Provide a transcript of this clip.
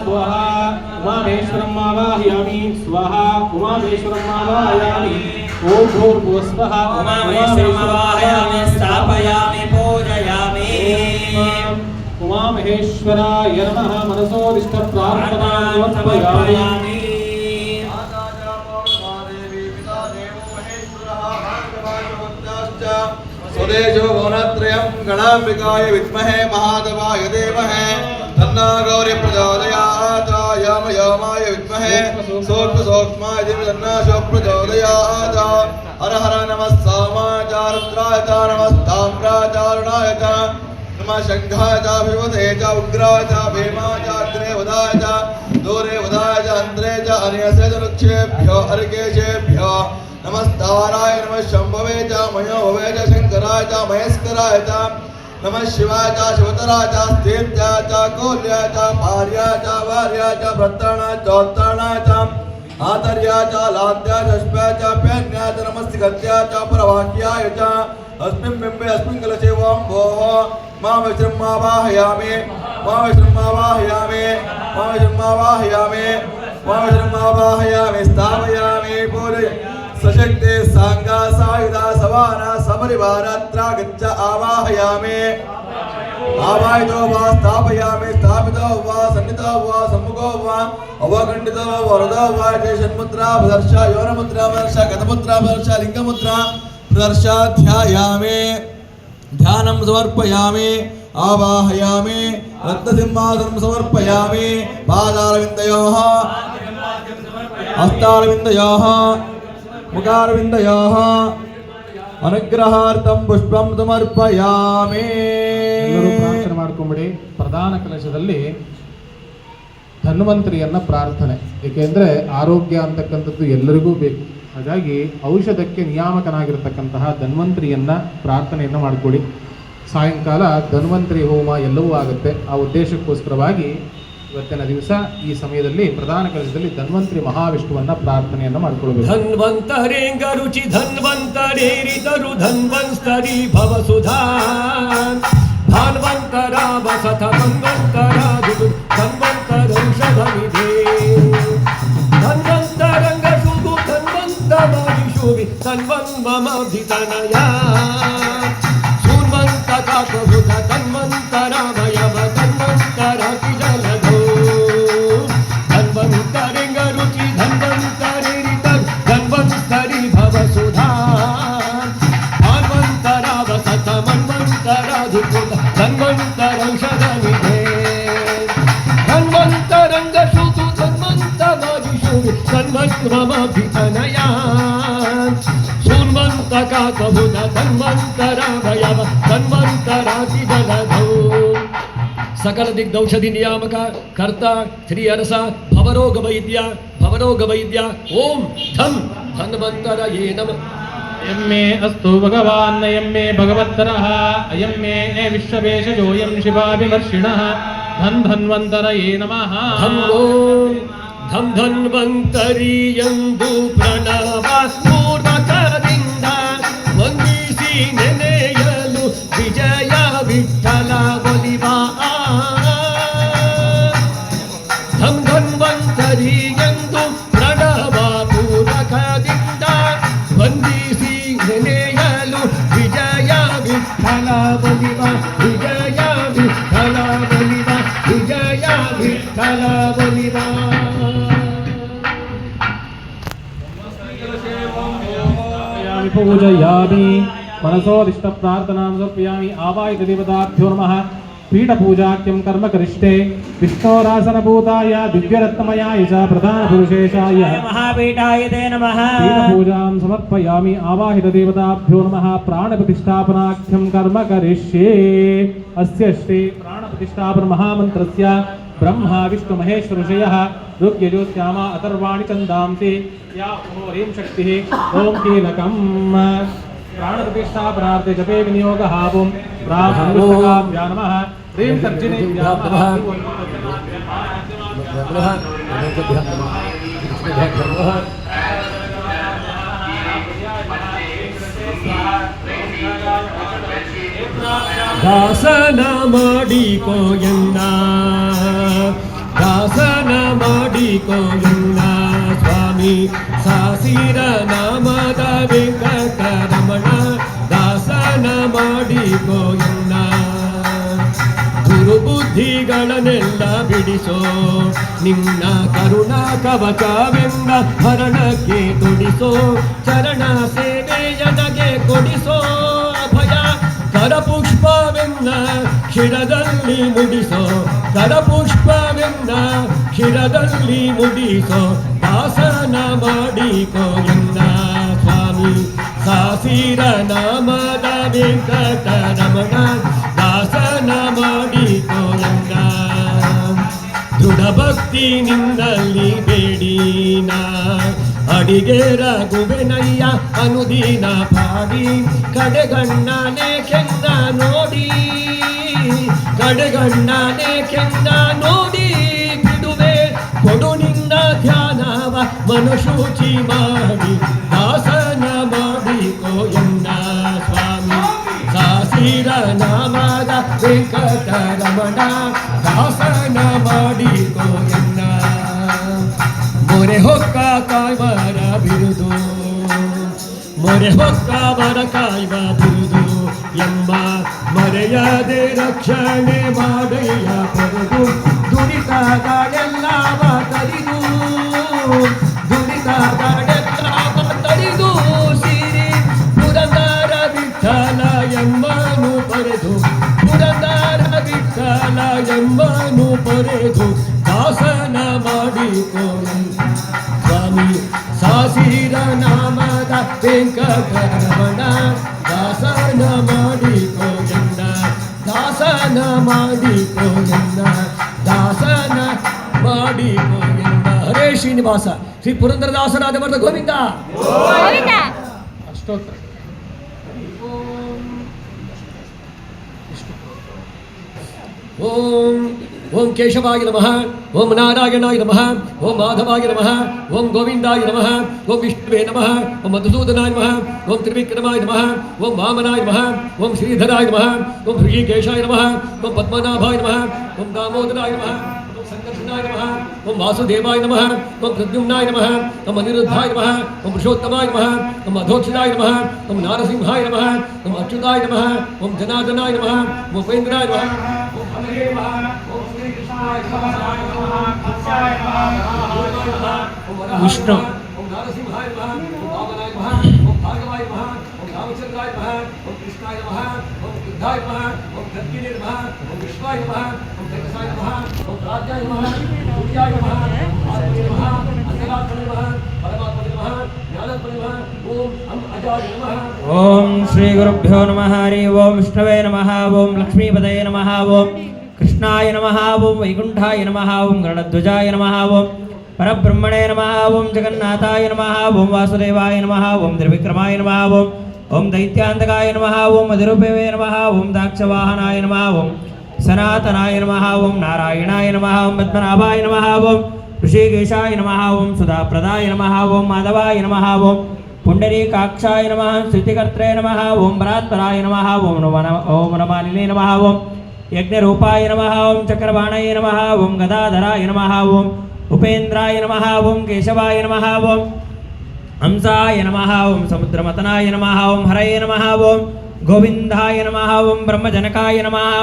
स्वाहा उमामेश्वरम् आवाहयामि स्वाहा उमामेश्वरम् आवाहयामि ओम भूर्भुवस्वः उमामेश्वरम् आवाहयामि स्थापयामि पूजयामि उमामहेश्वराय नमः मनसोदिष्ट प्रार्थनां समर्पयामि स्वदेशो भुवनत्रयं गणाम्बिकाय विद्महे महादेवाय धीमहि तन्नो गौरी प्रचोदयात् यामयामाय विद्महे सूक्ष्मसूक्ष्माय धीमहि तन्नो शिवः प्रचोदयात् हर हर नमः सोमाय च रुद्राय च नमस्ताम्राचारुणाय च नमः शङ्खाय च विभूते च उग्राय च भीमाय च अग्रे उदाय च दूरे उदाय च अन्त्रे च अन्यसे च रुक्षेभ्यो अर्केशेभ्यो नमस्ताराय नमः शंभवे च मयोभवे च शंकराय च महेश्वराय च नमः शिवाय च शिवतराय च स्थित्याय च कौल्याय च भार्याय च वार्याय च भर्तृणाय च उत्तरणाय च आतर्याय च लाद्याय च अश्वाय च प्यान्याय च नमस्तिगत्याय च प्रवाक्याय च अस्मिन् बिम्बे अस्मिन् कलशे ओं भोः मामेश्वरम् आवाहयामि मामेश्वरम् आवाहयामि मामेश्वरम् आवाहयामि मामेश्वरम् आवाहयामि स्थापयामि पूजयामि सशक्ते सांगा सायुधा सवाना सपरिवारात्र गच्छ आवाहयामि आवाहितो वा स्थापयामि स्थापितो वा सन्नितो वा सम्मुखो वा अवखण्डितो वा वरदो वा षण्मुद्रा प्रदर्श योनमुद्रा प्रदर्श गतमुद्रा प्रदर्श लिङ्गमुद्रा प्रदर्श ध्यायामि ध्यानं समर्पयामि आवाहयामि रत्नसिंहासनं समर्पयामि पादारविन्दयोः हस्तारविन्दयोः मुखारविन्दयोः अनुग्रहार्थं पुष्पं समर्पयामि। ಎಲ್ಲರೂ ಪ್ರಾರ್ಥನೆ ಮಾಡ್ಕೊಂಬಿಡಿ. ಪ್ರಧಾನ ಕಲಶದಲ್ಲಿ ಧನ್ವಂತರಿಯನ್ನ ಪ್ರಾರ್ಥನೆ, ಏಕೆಂದರೆ ಆರೋಗ್ಯ ಅಂತಕ್ಕಂಥದ್ದು ಎಲ್ಲರಿಗೂ ಬೇಕು. ಹಾಗಾಗಿ ಔಷಧಕ್ಕೆ ನಿಯಾಮಕನಾಗಿರತಕ್ಕಂತಹ ಧನ್ವಂತರಿಯನ್ನ ಪ್ರಾರ್ಥನೆಯನ್ನು ಮಾಡಿಕೊಳ್ಳಿ. ಸಾಯಂಕಾಲ ಧನ್ವಂತರಿ ಹೋಮ ಎಲ್ಲವೂ ಆಗುತ್ತೆ. ಆ ಉದ್ದೇಶಕ್ಕೋಸ್ಕರವಾಗಿ ಇವತ್ತಿನ ದಿವಸ ಈ ಸಮಯದಲ್ಲಿ ಪ್ರಧಾನ ಕಲಶದಲ್ಲಿ ಧನ್ವಂತರಿ ಮಹಾವಿಷ್ಣುವನ್ನ ಪ್ರಾರ್ಥನೆಯನ್ನು ಮಾಡಿಕೊಳ್ಳಬೇಕು. ಧನ್ವಂತರೇಂಗ ರುಚಿ ಧನ್ವಂತರೇರಿದರು ಧನ್ವಂತರಿ ಭವಸುಧಾ ಧನ್ವಂತರ ವಸತ ಧನ್ವಂತರ ಧನ್ವಂತರೌಷಧವಿದೆ ಧನ್ವಂತರಂಗ ಶುಭು ಧನ್ವಂತಮಾದಿ ಶುಭಿ ಧನ್ವಂತಮಭಿತನಯ ಶೂನ್ವಂತ ಕಾಕಭುತ ಧನ್ವಂತರ ಭಯವ ಧನ್ವಂತರ ಕಿಜಲಧೋ ಧನ್ವಂತರಿಂಗ ರುಚಿ ಧನ್ವಂತರಿರಿತರು ಧನ್ವಂತರಿ ಭವಸುಧಾ ಧನ್ವಂತರ ವಸತ ಮನ್ವಂತರ ಧಿಕುತ ಧನ್ವಂತರೌಷಧವಿದೆ ಧನ್ವಂತರಂಗ ಶುತು ಧನ್ವಂತಮಾದಿ ಶುಭಿ ಧನ್ವಂತಮಭಿತನಯ ಶೂನ್ವಂತ ಕಾಕಭುತ ಧನ್ವಂತರ ಭಯವ ಧನ್ವಂತರಾತಿ ಜಲಧೌ ಸಕಲ ದಿಗ್ಧೌಷಧಿ ನಿಯಾಮಕ ಕರ್ತ ಶ್ರೀ ಅರಸ ಭವರೋಗ ವೈದ್ಯ ಓಂ ಧಂ ಧನ್ವಂತರಯೇ ನಮಃ. ಅಯಮ್ಮೇ ಅಸ್ತು ಭಗವಾನ್ ಅಯಮ್ಮೇ ಭಗವತ್ತರಃ ಅಯಮ್ಮೇ ವಿಶ್ವವೇಶಜೋಯಂ ಶಿವಾಭಿಮರ್ಷಿಣಃ ಧನ್ ಧನ್ವಂತರಯೇ ನಮಃ. ಓಂ ಧಂ ಧನ್ವಂತರಿ ಎಂದು ಪ್ರಣವ ಪೂರ್ವಕದಿಂದ ವಂದಿಸಿ ನೆನೆಯಲು ವಿಜಯ ವಿಠಲ ಒಲಿವಾ ಧಂ ಧನ್ವಂತರಿ ಎಂದು ಪ್ರಣವ ಪೂರ್ವಕದಿಂದ ವಂದಿಸಿ ನೆನೆಯಲು ವಿಜಯ ವಿಠಲ ಒಲಿವಾ ವಿಜಯ ವಿಠಲ ಒಲಿವಾ ವಿಜಯ ವಿಠಲ ಒಲಿವಾ. पूजयामि मनसोदिष्ट प्रार्थनां समर्पयामि आवाहित देवताभ्यो नमः. पीठपूजाख्यं कर्म करिष्ठे विष्णोरासनभूताय दिव्यरत्नमयाय च प्रधानपुरुषेशाय महापीठाय ते नमः. पीठपूजां समर्पयामि आवाहित देवताभ्यो नमः. प्राणप्रतिष्ठापनाख्यं कर्म करिष्ये. अस्य श्री प्राणप्रतिष्ठापन महामन्त्रस्य ब्रह्मा विष्णु महेश्वरषयः ऋग्यजुस्यामा अथर्वाणि छन्दांसि या ह्रीं शक्तिः ओं कीलकम्. प्राणप्रतिष्ठापनार्थे जपे विनियोगः ओं ब्राह्मणोऽभ्यां नमः. ह्रीं तर्जिनीभ्यां नमः. ದಾಸನ ಮಾಡಿಕೋ ಎನ್ನ ದಾಸನ ಮಾಡಿಕೋ ಎನ್ನ ಸ್ವಾಮಿ ಸಾಸಿರ ನಾಮದ ವೆಂಕಟರಮಣ ದಾಸನ ಮಾಡಿಕೋ ಎನ್ನ ದುರ್ಬುದ್ಧಿಗಳನ್ನೆಲ್ಲ ಬಿಡಿಸೋ ನಿನ್ನ ಕರುಣಾ ಕವಚವೆಂಬ ಹರಣಕ್ಕೆ ತೊಡಿಸೋ ಚರಣ ಸೇವೆಯನಗೆ ಕೊಡಿಸೋ ಅಭಯ ಕರಪುಷ್ಪವೆನ್ನ ಶಿರದಲ್ಲಿ ಮುಡಿಸೋ ಕರಪುಷ್ಪವೆನ್ನ ಶಿರದಲ್ಲಿ ಮುಡಿಸೋ ದಾಸನ ಮಾಡಿಕೋ ಎನ್ನ ಸ್ವಾಮಿ ಸಾಸಿರ ನಾಮದ ವೆಂಕಟರಮಣ ದಾಸನ ಮಾಡಿಕೋ ಎನ್ನ ದೃಢ ಭಕ್ತಿ ನಿನ್ನಲ್ಲಿ ಬೇಡಿನ ಅಡಿಗೆ ರಘುವೆನಯ್ಯ ಅನುದಿನ ಪಾಡಿ ಕಡೆಗಣ್ಣನೆ ಕೆಂದ ನೋಡಿ ಕಡೆಗಣ್ಣನೆ ಕೆಂದ ನೋಡಿ ಬಿಡುವೆ ಕೊಡು ನಿನ್ನ ಧ್ಯಾನವ ಮನಶುಚಿ ಮಾಡಿ ದಾಸನ ಮಾಡಿಕೋ ಎನ್ನ ಸ್ವಾಮಿ ಸಾಸಿರ ನಾಮದ ವೆಂಕಟರಮಣ ದಾಸನ ಮಾಡಿಕೋ ಎನ್ನ ಮೊರೆ ಹೊಕ್ಕ ಕಾಯ್ವರ ಬಿರುದು ಮೊರೆ ಹೊಕ್ಕ ವರ ಕಾಯ್ವ ಬಿರುದು ಎಂಬ ಮರೆಯದೆ ರಕ್ಷಣೆ ಮಾಡಯ್ಯ ಪಡೆದು ದುಡಿತಗಳೆಲ್ಲವ ತರಿದು ದುಡಿತಗಳೆಲ್ಲವ ತರಿದು ಸಿರಿ ಪುರಂದರ ವಿಠಲ ಎಂಬನು ಪಡೆದು ಪುರಂದರ ವಿಠಲ ಎಂಬನು ಪಡೆದು ದಾಸನ ಮಾಡಿಕೋ ಸ್ವಾಮಿ ಸಾಸಿರ ನಾಮದ ವೆಂಕಟರಮಣ ದಾಸನ ಮಾಡಿಕೋ ಎನ್ನ ದಾಸನ ಮಾಡಿಕೋ ಎನ್ನ ದಾಸನ ಮಾಡಿಕೋ ಎನ್ನ ಹರೇ ಶ್ರೀನಿವಾಸ ಶ್ರೀ ಪುರಂದರದಾಸರಾದ ವರ್ಧ ಗೋವಿಂದ ಅಷ್ಟೋತ್ತರ ಓಂ ಓಂ ಕೇಶವಾಯ ನಮಃ ಓಂ ನಾರಾಯಣಾಯ ನಮಃ ಓಂ ಮಾಧವಾಯ ನಮಃ ಓಂ ಗೋವಿಂದಾಯ ನಮಃ ಓಂ ವಿಷ್ಣುವೇ ನಮಃ ಓಂ ಮಧುಸೂದನಾಯ ನಮಃ ಓಂ ತ್ರಿವಿಕ್ರಮಾಯ ನಮಃ ಓಂ ವಾಮನಾಯ ನಮಃ ಓಂ ಶ್ರೀಧರಾಯ ನಮಃ ಓಂ ಹೃಷಿಕೇಶಾಯ ನಮಃ ಓಂ ಪದ್ಮನಾಭಾಯ ನಮಃ ಓಂ ದಾಮೋದರಾಯ ನಮಃ ಓಂ ಸಂಕರ್ಷಣಾಯ ನಮಃ ಓಂ ವಾಸುದೇವಾಯ ನಮಃ ಓಂ ಪ್ರದ್ಯುಮ್ನಾಯ ನಮಃ ಓಂ ಅನಿರುದ್ಧಾಯ ನಮಃ ಓಂ ಪುರುಷೋತ್ತಮಾಯ ನಮಃ ಓಂ ಅಧೋಕ್ಷಜಾಯ ನಮಃ ಓಂ ನಾರಸಿಂಹಾಯ ನಮಃ ಓಂ ಅಚ್ಯುತಾಯ ನಮಃ ಓಂ ಜನಾರ್ದನಾಯ ನಮಃ ಓಂ ಉಪೇಂದ್ರಾಯ ನಮಃ ಓಂ ಹರೇ ನಮಃ ಓಂ ಶ್ರೀಕೃಷ್ಣಾಯ ವಿಷ್ಣು ಓಂ ನಾರಸಿಂಹಾಯ ನಮಃ ಓಂ ವಾಮನಾಯ ನಮಃ ಓಂ ಭಾರ್ಗವಾಯ ನಮಃ ಓಂ ರಾಮಚಂದ್ರಾಯ ನಮಃ ಓಂ ಕೃಷ್ಣಾಯ ನಮಃ ಓಂ ಬುದ್ಧಾಯ ನಮಃ ಓಂ ಧರ್ಕಿನೇ ನಮಃ ಓಂ ವಿಶ್ವಾಯ ನಮಃ ಓಂ ಜಗಸಾಯ ನಮಃ ಓಂ ರಾಜ್ಯಾಯ ನಮಃ ಸೂರ್ಯಾಯ ನಮಃ ಆತ್ಮನೇ ನಮಃ ಅಂತರಾತ್ಮನೇ ನಮಃ ಪರಮಾತ್ಮನೇ ನಮಃ ಜ್ಞಾನಾತ್ಮನೇ ನಮಃ ಓಂ ಅಜಾಯ ನಮಃ ಓಂ ಶ್ರೀ ಗುರುಭ್ಯೋ ನಮಃ ಹರಿ ಓಂ ವಿಷ್ಣವೇ ನಮಃ ಓಂ ಲಕ್ಷ್ಮೀಪದಯೇ ನಮಃ ಓಂ ಕೃಷ್ಣಾಯ ನಮಃ ಓಂ ವೈಕುಂಠಾಯ ನಮಃ ಓಂ ಗರುಡಧ್ವಜಾಯ ನಮಃ ಓಂ ಪರಬ್ರಹ್ಮಣೇ ನಮಃ ಓಂ ಜಗನ್ನಾಥಾಯ ನಮಃ ಓಂ ವಾಸುದೇವಾಯ ನಮಃ ಓಂ ತ್ರಿವಿಕ್ರಮಾಯ ನಮಃ ಓಂ ದೈತ್ಯಾಂತಕಾಯ ನಮಃ ಓಂ ಮಧುರೂಪವೇ ನಮಃ ಓಂ ದಾಕ್ಷವಾಹನಾಯ ನಮಃ ಓಂ ಸನಾತನಾಯ ನಮಃ ಓಂ ನಾರಾಯಣಾಯ ನಮಃ ಓಂ ಪದ್ಮನಾಭಾಯ ನಮಃ ಓಂ ಋಷಿಕೇಶಾಯ ನಮಃ ಓಂ ಸುಧಾಪ್ರದಾಯ ನಮಃ ಓಂ ಮಾಧವಾಯ ನಮಃ ಓಂ ಪುಂಡರೀಕಾಕ್ಷಾಯ ನಮಃ ಸ್ತುತಿಕರ್ತ್ರೇ ನಮಃ ಓಂ ಪರಾತ್ಪರಾಯ ನಮಃ ಓಂ ನಮಾಲಿನೇ ನಮಃ ಓಂ ಯಜ್ಞರೂಪಾಯ ನಮಃ ಓಂ ಚಕ್ರಬಾಣಾಯ ನಮಃ ಓಂ ಗದಾಧರಾಯ ನಮಃ ಓಂ ಉಪೇಂದ್ರಾಯ ನಮಃ ಓಂ ಕೇಶವಾಯ ನಮಃ ಓಂ ಹಂಸಾಯ ನಮಃ ಓಂ ಸಮುದ್ರಮತನಾಯ ನಮಃ ಓಂ ಹರಯೇ ನಮಃ ಓಂ ಗೋವಿಂದಾಯ ನಮಃ ಓಂ ಬ್ರಹ್ಮಜನಕಾಯ ನಮಃ